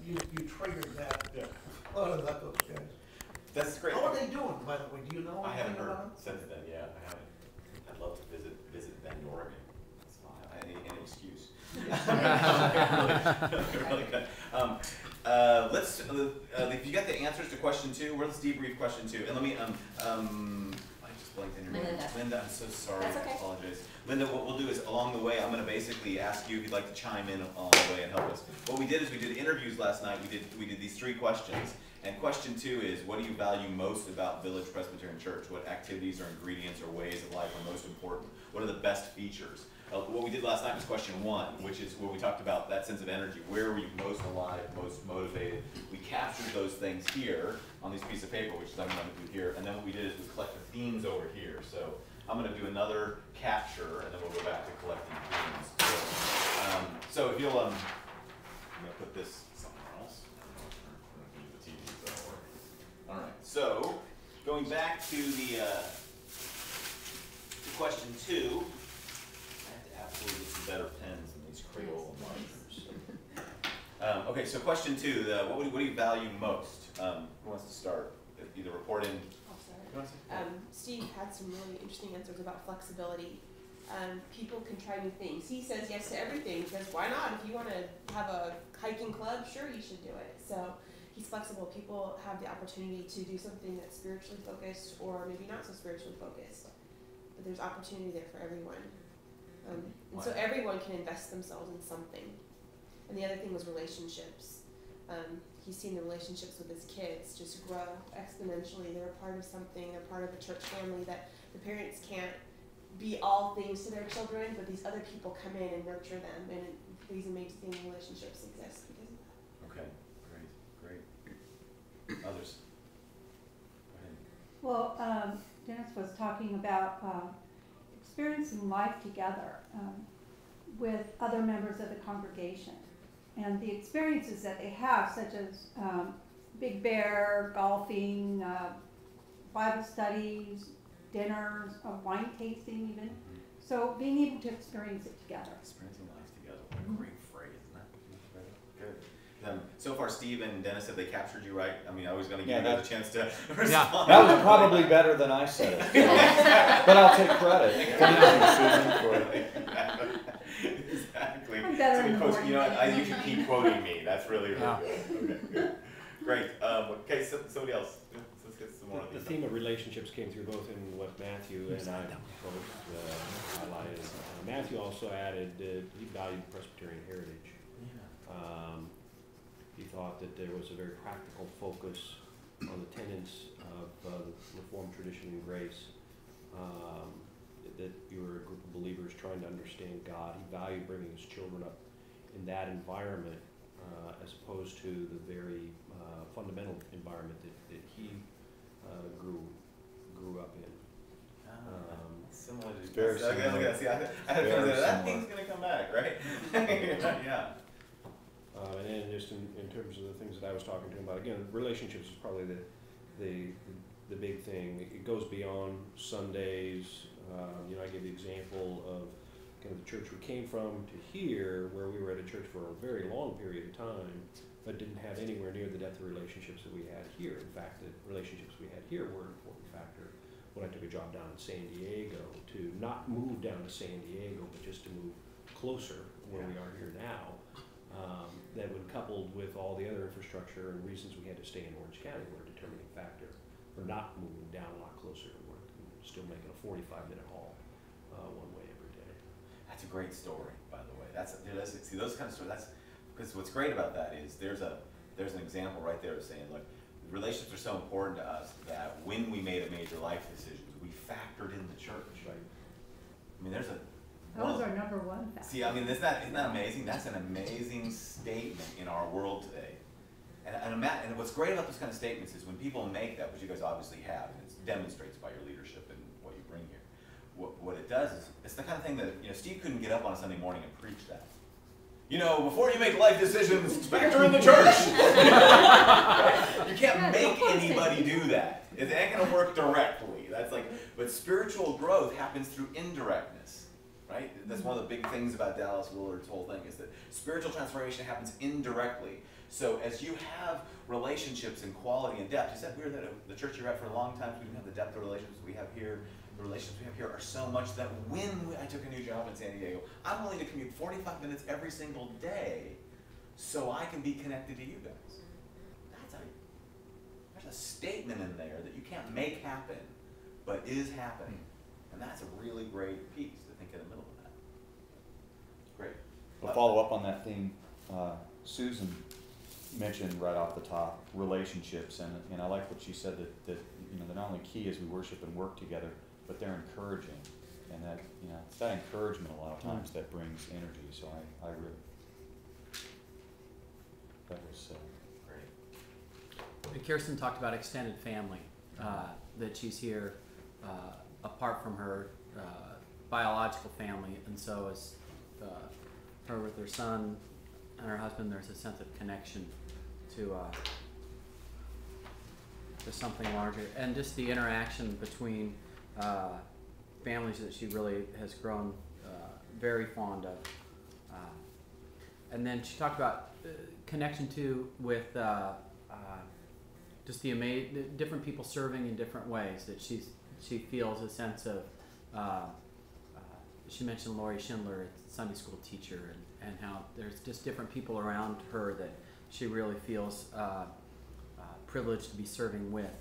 you triggered that. Yeah. Oh, about those guys. That's great. How are they doing, by the way? Do you know I haven't anything heard about them? since then. Yeah, I haven't. I'd love to visit Bend, Oregon. That's fine. Any excuse. Really good. Let's. If you got the answers to question 2, let's debrief question 2. And let me. I just blanked in your name. Linda, I'm so sorry. That's okay. I apologize. Linda, what we'll do is along the way, I'm going to basically ask you if you'd like to chime in along the way and help us. What we did is we did interviews last night. We did these 3 questions. And question 2 is, what do you value most about Village Presbyterian Church? What activities or ingredients or ways of life are most important? What are the best features? What we did last night was question 1, which is where we talked about that sense of energy. Where were you most alive, most motivated? We captured those things here on this piece of paper, which is I'm going to do here. And then what we did is we collect the themes over here. So I'm going to do another capture, and then we'll go back to collecting themes. So if you'll, I'm going to put this somewhere else. All right, so going back to the to question 2, I have to absolutely get some better pens than these Crayola markers. Okay, so question 2, what do you value most? Who wants to start? Either report in. I'll start. Steve had some really interesting answers about flexibility. People can try new things. He says yes to everything because why not? If you want to have a hiking club, sure, you should do it. So he's flexible. People have the opportunity to do something that's spiritually focused or maybe not so spiritually focused. But there's opportunity there for everyone. And so everyone can invest themselves in something. And the other thing was relationships. He's seen the relationships with his kids just grow exponentially. They're a part of something. They're part of a church family that the parents can't be all things to their children, but these other people come in and nurture them, and these amazing relationships exist because of that. Okay, great. Others? Go ahead. Well, Dennis was talking about experiencing life together with other members of the congregation. And the experiences that they have, such as Big Bear, golfing, Bible studies, dinners, wine tasting even. So being able to experience it together. Experiencing life together. What a great phrase, isn't that? Good. So far, Steve and Dennis, have they captured you right? I mean, I was going to give you guys a chance to respond. That was probably better than I said it. But I'll take credit. Thank you, Susan, for Exactly. I'm better in the You morning. know, you should keep quoting me. That's really, really good. Okay, good. Great. Okay, somebody else. Let's get some more of The these. theme of relationships came through both in what Matthew and I both highlighted. Matthew also added that he valued Presbyterian heritage. He thought that there was a very practical focus on the tenets of the Reformed tradition and grace, that you were a group of believers trying to understand God. He valued bringing his children up in that environment as opposed to the very fundamental environment that he grew up in. Similar to very similar. See, I had a feeling that thing's going to come back, right? Yeah. And then just in terms of the things that I was talking to him about, again, relationships is probably the big thing. It goes beyond Sundays. You know, I give the example of kind of the church we came from to here, where we were at a church for a very long period of time, but didn't have anywhere near the depth of relationships that we had here. In fact, the relationships we had here were an important factor. When I took a job down in San Diego, to not move down to San Diego, but just to move closer where we are here now, that when coupled with all the other infrastructure and reasons we had to stay in Orange County were a determining factor for not moving down a lot closer to work and still making a 45-minute haul one way every day. That's a great story, by the way. See, those kind of stories. That's because what's great about that is there's an example right there of saying, look, relationships are so important to us that when we made a major life decisions, we factored in the church. Right. I mean, there's a Those are number one factor. See, I mean, isn't that amazing? That's an amazing statement in our world today. And what's great about those kind of statements is when people make that, which you guys obviously have, and it demonstrates by your leadership and what you bring here. What it does is, it's the kind of thing that, you know, Steve couldn't get up on a Sunday morning and preach that. You know, before you make life decisions, factor in the church. You can't make anybody do that. It ain't gonna work directly. That's like, but spiritual growth happens through indirectness. Right? That's one of the big things about Dallas Willard's whole thing is that spiritual transformation happens indirectly. So as you have relationships in quality and depth, you said we were at the church you're at for a long time, so we didn't have the depth of relationships we have here. The relationships we have here are so much that when I took a new job in San Diego, I'm willing to commute 45 minutes every single day so I can be connected to you guys. There's a statement in there that you can't make happen, but is happening. And that's a really great piece to think in the middle of that. Great. To follow up on that theme, Susan mentioned right off the top relationships, and I like what she said that they're not only key as we worship and work together, but they're encouraging, and that it's that encouragement a lot of times that brings energy. So I really that was great. Kirsten talked about extended family, that she's here apart from her biological family, and so as her with her son and her husband, there's a sense of connection to something larger, and just the interaction between families that she really has grown very fond of. And then she talked about connection too with just the different people serving in different ways, that she feels a sense of, she mentioned Lori Schindler, Sunday school teacher, and how there's just different people around her that she really feels privileged to be serving with.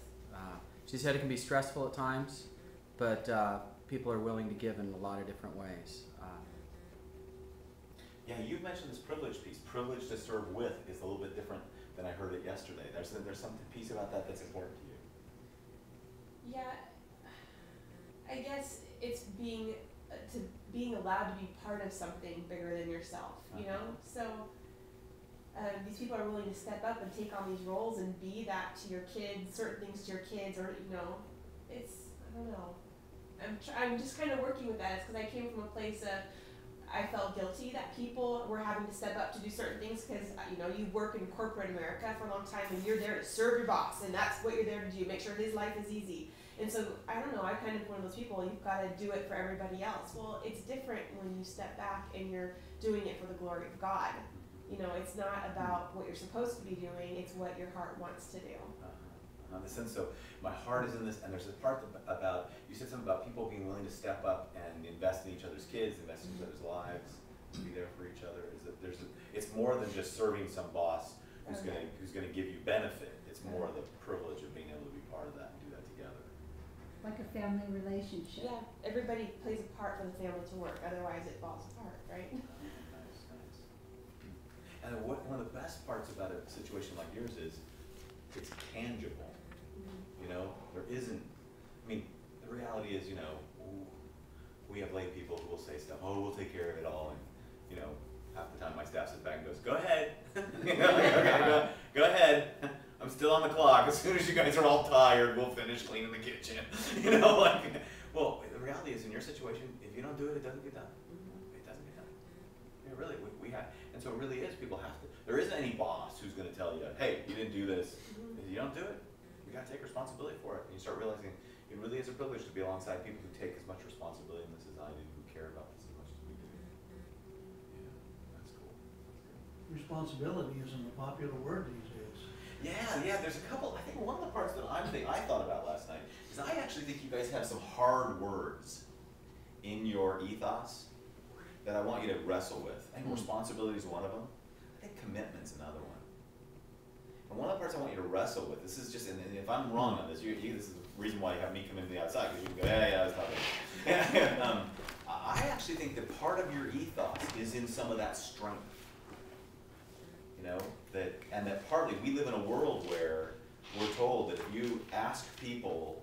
She said it can be stressful at times, but people are willing to give in a lot of different ways. Yeah, you mentioned this privilege piece. Privilege to serve with is a little bit different than I heard it yesterday. There's some piece about that that's important to you. Yeah, I guess it's being allowed to be part of something bigger than yourself, you know? So these people are willing to step up and take on these roles and be that to your kids, certain things to your kids, or, it's, I don't know. I'm just kind of working with that. It's because I came from a place of, I felt guilty that people were having to step up to do certain things because, you work in corporate America for a long time and you're there to serve your boss, and that's what you're there to do, make sure his life is easy. And so, I don't know, I'm kind of one of those people, you've got to do it for everybody else. Well, it's different when you step back and you're doing it for the glory of God. It's not about what you're supposed to be doing, it's what your heart wants to do. In the sense, so my heart is in this, and there's a part about, you said something about people being willing to step up and invest in each other's kids, invest in each other's lives, be there for each other. Is that it's more than just serving some boss who's gonna give you benefit. It's more the privilege of being able to be part of that and do that together. Like a family relationship. Yeah, everybody plays a part for the family to work, otherwise it falls apart, right? Nice. And one of the best parts about a situation like yours is it's tangible. There isn't, the reality is, we have lay people who will say stuff, oh, we'll take care of it all, and, half the time my staff sits back and goes, go ahead, okay, go ahead, I'm still on the clock, as soon as you guys are all tired, we'll finish cleaning the kitchen, well, the reality is, in your situation, if you don't do it, it doesn't get done. It doesn't get done. Really, we have, and so it really is, people have to, there isn't any boss who's gonna tell you, hey, you didn't do this, if you don't do it, you gotta take responsibility for it. And you start realizing it really is a privilege to be alongside people who take as much responsibility in this as I do, who care about this as much as we do. Yeah, that's cool. Responsibility isn't a popular word these days. Yeah, there's a couple, I think one of the parts that I thought about last night is I actually think you guys have some hard words in your ethos that I want you to wrestle with. I think responsibility is one of them. I think commitment's another one. And one of the parts I want you to wrestle with, this is just, and if I'm wrong on this, this is the reason why you have me come in from the outside, because you can go, yeah, that's not it. I actually think that part of your ethos is in some of that strength. And that partly, we live in a world where we're told that if you ask people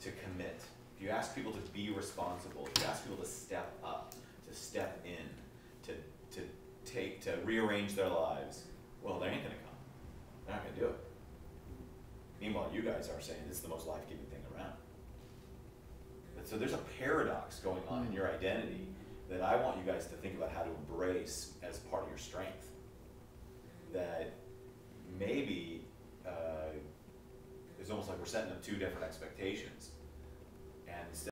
to commit, if you ask people to be responsible, if you ask people to step up, to step in, to rearrange their lives, well, they ain't gonna come. They're not going to do it. Meanwhile, you guys are saying it's the most life-giving thing around. But so there's a paradox going on in your identity that I want you guys to think about how to embrace as part of your strength. That maybe it's almost like we're setting up two different expectations. And instead